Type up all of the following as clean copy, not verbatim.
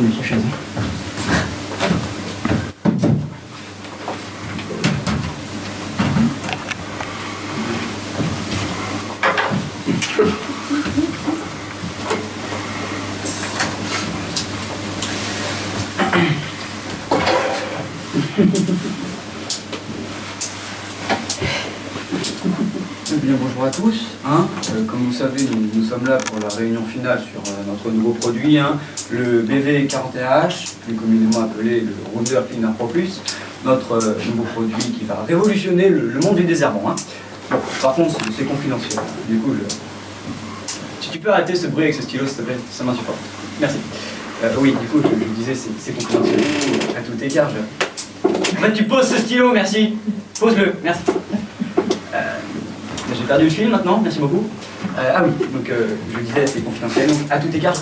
une autre chaise. Bien, bonjour à tous. Comme vous savez, nous sommes là pour la réunion finale sur notre nouveau produit, le BV41H, plus communément appelé le Rounder Cleaner Pro Plus, notre nouveau produit qui va révolutionner le monde du désherbant. Bon, par contre, c'est confidentiel. Du coup, si tu peux arrêter ce bruit avec ce stylo, s'il te plaît, ça m'insupporte. Merci. Oui, du coup, je disais, c'est confidentiel. À tout écart, tu poses ce stylo, merci. Pose-le, merci. J'ai perdu le fil maintenant, merci beaucoup. Ah oui, donc je disais, c'est confidentiel, donc à tout écart.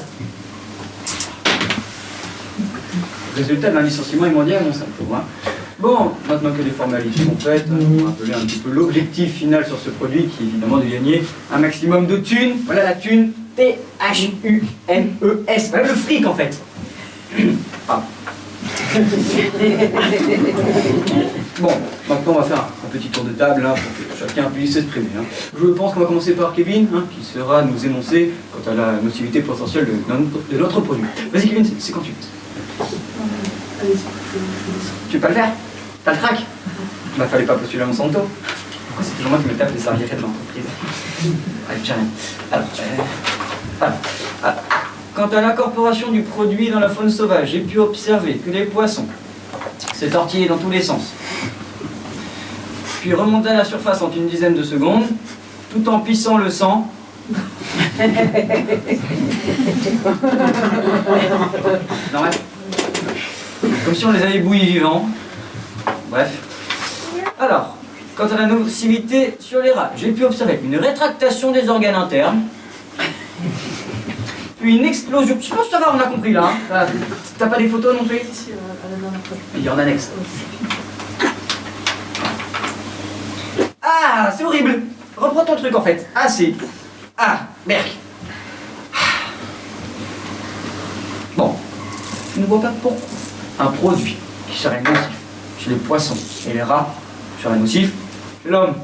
Résultat d'un licenciement immondial à Monsanto. Bon, maintenant que les formalités sont faites, on va appeler un petit peu l'objectif final sur ce produit qui est évidemment de gagner un maximum de thunes. Voilà la thune, T-H-U-N-E-S. Voilà le fric en fait. Ah. Bon, maintenant on va faire un petit tour de table pour que chacun puisse s'exprimer. Je pense qu'on va commencer par Kevin, qui sera nous énoncer quant à la nocivité potentielle de notre produit. Vas-y Kevin, c'est quand tu veux. Tu veux pas le faire? T'as le trac? Bah fallait pas postuler à Monsanto. Pourquoi c'est toujours moi qui me tape les arriérés de l'entreprise? Allez, j'ai rien. Alors, quant à l'incorporation du produit dans la faune sauvage, j'ai pu observer que les poissons s'est tortillé dans tous les sens, puis remonter à la surface en une dizaine de secondes, tout en pissant le sang. Normal. Comme si on les avait bouillis vivants. Bref. Alors, quant à la nocivité sur les rats, j'ai pu observer une rétractation des organes internes, puis une explosion. Je pense que ça va, on a compris là. T'as pas des photos non plus? Si, il y en annexe. Ah, c'est horrible. Reprends ton truc en fait. Ah, c'est... Ah, merde. Bon, je ne vois pas pourquoi un produit qui serait nocif chez les poissons et les rats serait nocif chez l'homme,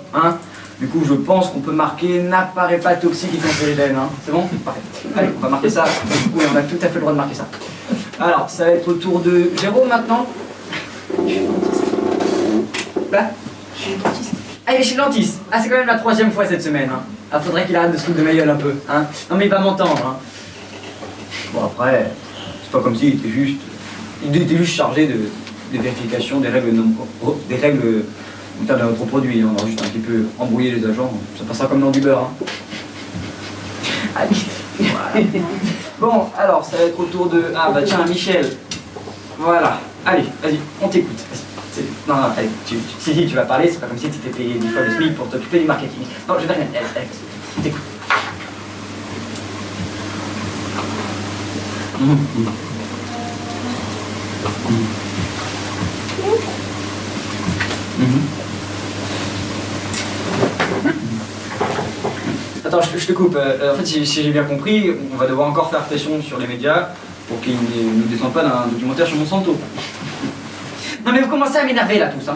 Du coup, je pense qu'on peut marquer n'apparaît pas toxique et cancérigène, C'est bon? Parfait. Allez, on va marquer ça. Oui, on a tout à fait le droit de marquer ça. Alors, ça va être au tour de Jérôme maintenant. Là? Je suis dentiste. Ah, il est chez le dentiste. Ah, c'est quand même la 3e fois cette semaine, Ah, faudrait qu'il arrête de se foutre de ma gueule un peu, Non, mais il va m'entendre, Bon, après, c'est pas comme s'il était juste... Il était juste chargé de vérification des règles en termes de notre produit. On a juste un petit peu embrouillé les agents. Ça passera comme dans du beurre, Allez, voilà. Bon, alors, ça va être au tour de... Ah, bah tiens, Michel. Voilà. Allez, vas-y, on t'écoute. Non, allez, si tu vas parler, c'est pas comme si tu étais payé 10 fois le SMIC pour t'occuper du marketing. Non, je vais rien. Allez, t'écoute. Attends, je te coupe. En fait, si j'ai bien compris, on va devoir encore faire pression sur les médias pour qu'ils ne nous descendent pas d'un documentaire sur Monsanto. Non mais vous commencez à m'énerver là tous,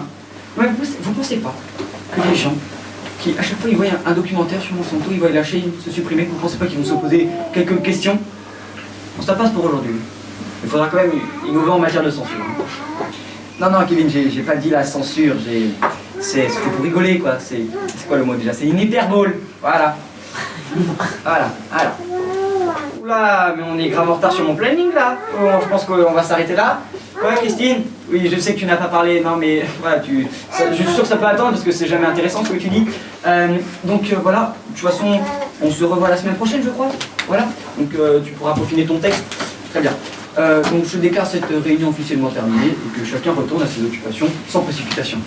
Ouais, vous pensez pas que les gens qui, à chaque fois ils voient un documentaire sur Monsanto, ils voient lâcher, se supprimer, vous pensez pas qu'ils vont se poser quelques questions? Bon, ça passe pour aujourd'hui. Il faudra quand même innover en matière de censure. Non, Kevin, j'ai pas dit la censure, c'était pour rigoler, quoi. C'est quoi le mot déjà? C'est une hyperbole. Voilà. Oula, mais on est grave en retard sur mon planning, là. Bon, je pense qu'on va s'arrêter là. Ouais, Christine? Oui, je sais que tu n'as pas parlé, non, mais voilà, je suis sûr que ça peut attendre parce que c'est jamais intéressant ce que tu dis. Donc voilà, de toute façon, on se revoit la semaine prochaine, je crois. Voilà, donc tu pourras peaufiner ton texte. Très bien. Donc je déclare cette réunion officiellement terminée et que chacun retourne à ses occupations sans précipitation.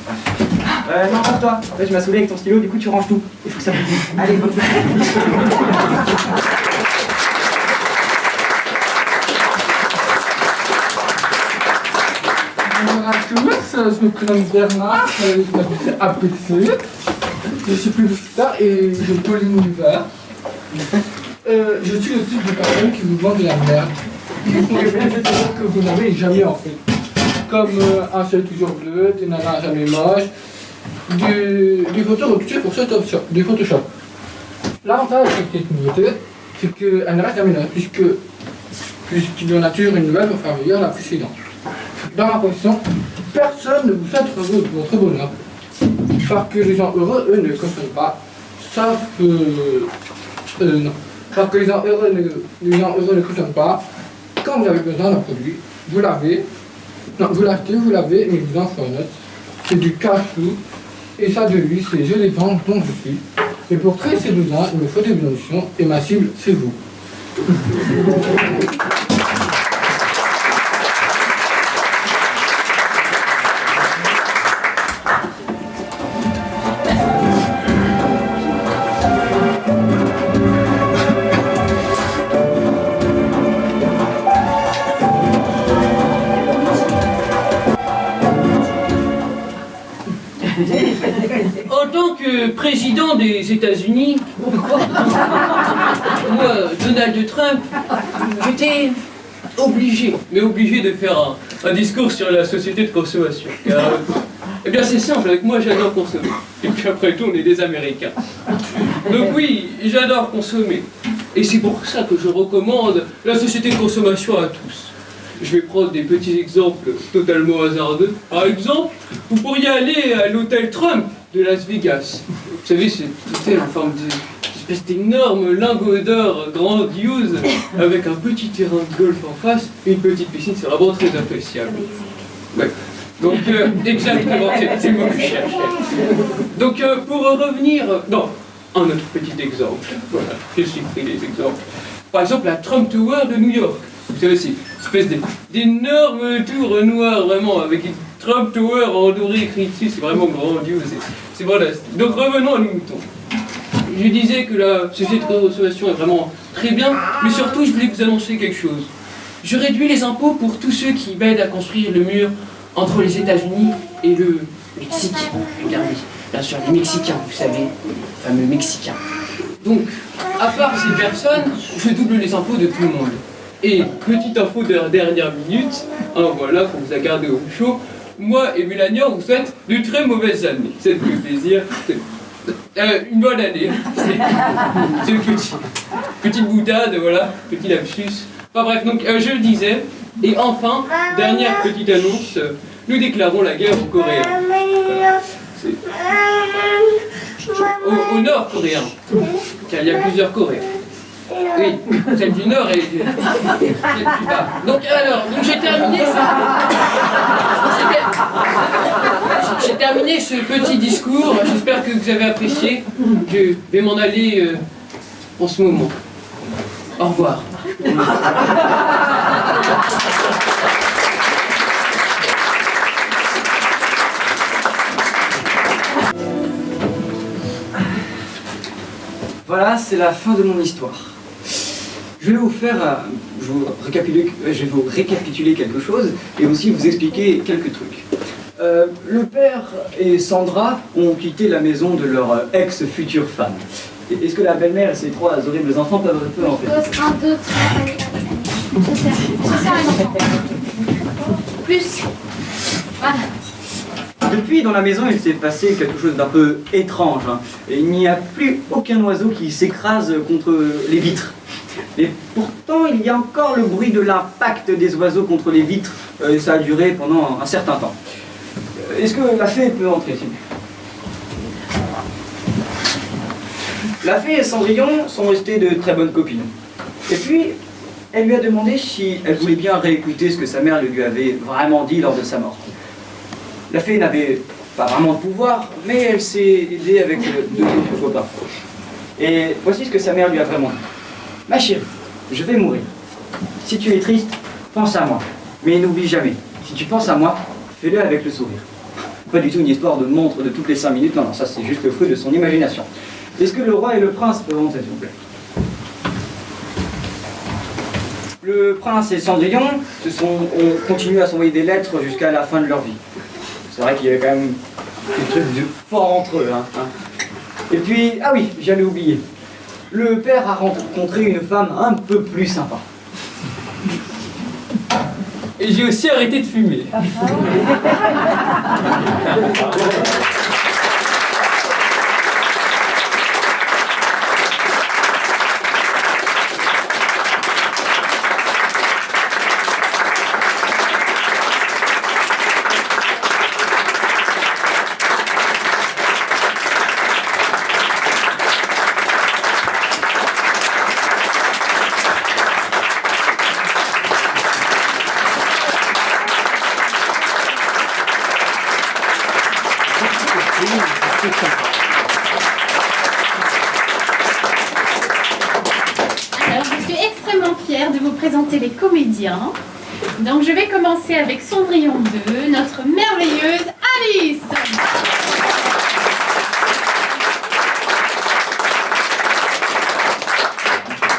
Non, pour toi. En fait, je m'as saoulé avec ton stylo, du coup tu ranges tout. Il faut que ça... Allez, bonne journée. Bonjour à tous, je me prénomme Bernard, je m'appelle APC, je suis publicitaire et je pollue l'univers. Je suis le type de personne qui vous vend de la merde. qui font révéler des choses que vous n'avez jamais en fait. Comme un ciel toujours bleu, des nanas jamais moches, des photos retouchées pour Photoshop, du Photoshop. L'avantage de cette méthode, c'est qu'elle ne reste jamais là, puisqu'il y en a toujours une nouvelle pour faire meilleure la précédente. Dans ma position, personne ne vous souhaite heureux de votre bonheur. Parce que les gens heureux, eux, ne consomment pas. Sauf non. Parce que les gens heureux ne consomment pas. Quand vous avez besoin d'un produit, vous l'avez. Non, vous l'achetez, vous l'avez, mais vous en faites une note. C'est du cash-flow. Et ça de lui, c'est je dépends dont je suis. Et pour créer ces besoins, il me faut des évolutions. Et ma cible, c'est vous. En tant que président des États-Unis, moi, Donald Trump, j'étais obligé de faire un discours sur la société de consommation. Car, eh bien, c'est simple, avec moi, j'adore consommer. Et puis après tout, on est des Américains. Donc oui, j'adore consommer. Et c'est pour ça que je recommande la société de consommation à tous. Je vais prendre des petits exemples totalement hasardeux. Par exemple, vous pourriez aller à l'hôtel Trump de Las Vegas. Vous savez, c'est un hôtel en forme d'espèce d'énorme lingot d'or grandiose avec un petit terrain de golf en face et une petite piscine. C'est vraiment très appréciable. Ouais. Donc, exactement, c'est le mot que je cherchais. Donc, pour revenir... Non, un autre petit exemple. Voilà, je suis pris des exemples. Par exemple, la Trump Tower de New York. Vous savez, c'est une espèce d'énorme tour noire, vraiment, avec une Trump Tower en doré écrit dessus, c'est vraiment grandiose. C'est voilà. Donc revenons à nos moutons. Je disais que la société de consommation est vraiment très bien, mais surtout, je voulais vous annoncer quelque chose. Je réduis les impôts pour tous ceux qui m'aident à construire le mur entre les États-Unis et le Mexique. Regardez, bien sûr, les Mexicains, vous savez, les fameux Mexicains. Donc, à part ces personnes, je double les impôts de tout le monde. Et petite info de la dernière minute, voilà, qu'on vous a gardé au chaud, moi et Mélania, on vous souhaite de très mauvaises années. Ça me fait plaisir. Une bonne année. C'est une petite boutade, voilà, petit lapsus. Enfin bref, donc je le disais. Et enfin, dernière petite annonce, nous déclarons la guerre aux Coréens. Au Nord-Coréen, car il y a plusieurs Corées. Oui, celle du Nord et celle du Bas. Donc j'ai terminé j'ai terminé ce petit discours. J'espère que vous avez apprécié. Je vais m'en aller en ce moment. Au revoir. Voilà, c'est la fin de mon histoire. Je vais vous récapituler quelque chose et aussi vous expliquer quelques trucs. Le père et Sandra ont quitté la maison de leur ex-future femme. Est-ce que la belle-mère et ses trois horribles enfants peuvent en fait? 1, 2, 3, c'est ça un enfant. Plus. Voilà. Depuis, dans la maison, il s'est passé quelque chose d'un peu étrange. Et il n'y a plus aucun oiseau qui s'écrase contre les vitres. Et pourtant, il y a encore le bruit de l'impact des oiseaux contre les vitres. Et ça a duré pendant un certain temps. Est-ce que la fée peut entrer, s'il vous plaît? La fée et Cendrillon sont restées de très bonnes copines. Et puis, elle lui a demandé si elle voulait bien réécouter ce que sa mère lui avait vraiment dit lors de sa mort. La fée n'avait pas vraiment de pouvoir, mais elle s'est aidée avec deux autres copains. Et voici ce que sa mère lui a vraiment dit. Ma chérie, je vais mourir. Si tu es triste, pense à moi. Mais n'oublie jamais, si tu penses à moi, fais-le avec le sourire. Pas du tout une histoire de montre de toutes les 5 minutes, non, ça c'est juste le fruit de son imagination. Est-ce que le roi et le prince peuvent entrer, s'il vous plaît? Le prince et Cendrillon ont continué à s'envoyer des lettres jusqu'à la fin de leur vie. C'est vrai qu'il y avait quand même des trucs de fort entre eux. Et puis, ah oui, j'allais oublier. Le père a rencontré une femme un peu plus sympa. Et j'ai aussi arrêté de fumer. Alors, je suis extrêmement fière de vous présenter les comédiens. Donc, je vais commencer avec Cendrillon 2, notre merveilleuse Alice.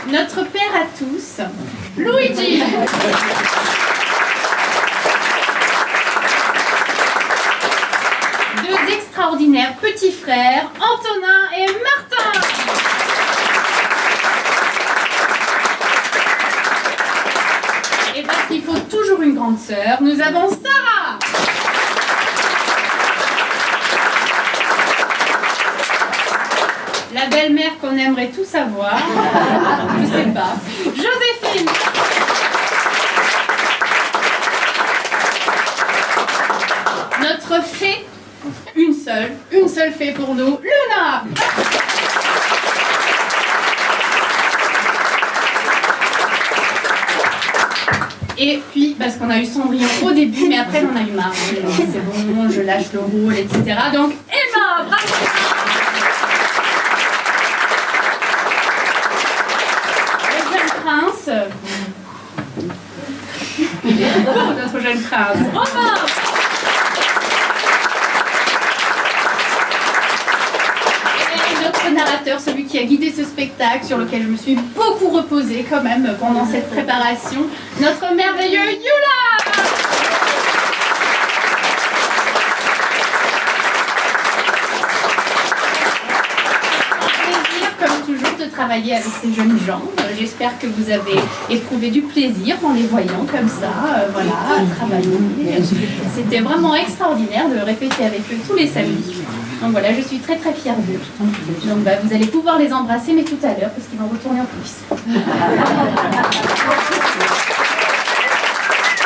Notre père à tous, Luigi. Deux extraordinaires petits frères, Antonin et Martin. Et parce qu'il faut toujours une grande sœur, nous avons Sarah. La belle-mère qu'on aimerait tous avoir. Je sais pas. Joséphine. Notre fée, une seule fée pour nous, Luna. Et puis, parce qu'on a eu Cendrillon au début, mais après on a eu marre. C'est bon, je lâche le rôle, etc. Donc, Emma, bravo. Le jeune prince. Notre jeune prince. Omar. Notre narrateur, celui qui a guidé ce spectacle, sur lequel je me suis beaucoup reposée quand même pendant cette préparation, notre merveilleux Yula. Plaisir, comme toujours, de travailler avec ces jeunes gens. J'espère que vous avez éprouvé du plaisir en les voyant comme ça, voilà, travailler. C'était vraiment extraordinaire de répéter avec eux tous les samedis. Donc voilà, je suis très très fière d'eux. Donc vous allez pouvoir les embrasser, mais tout à l'heure, parce qu'ils vont retourner en coulisses.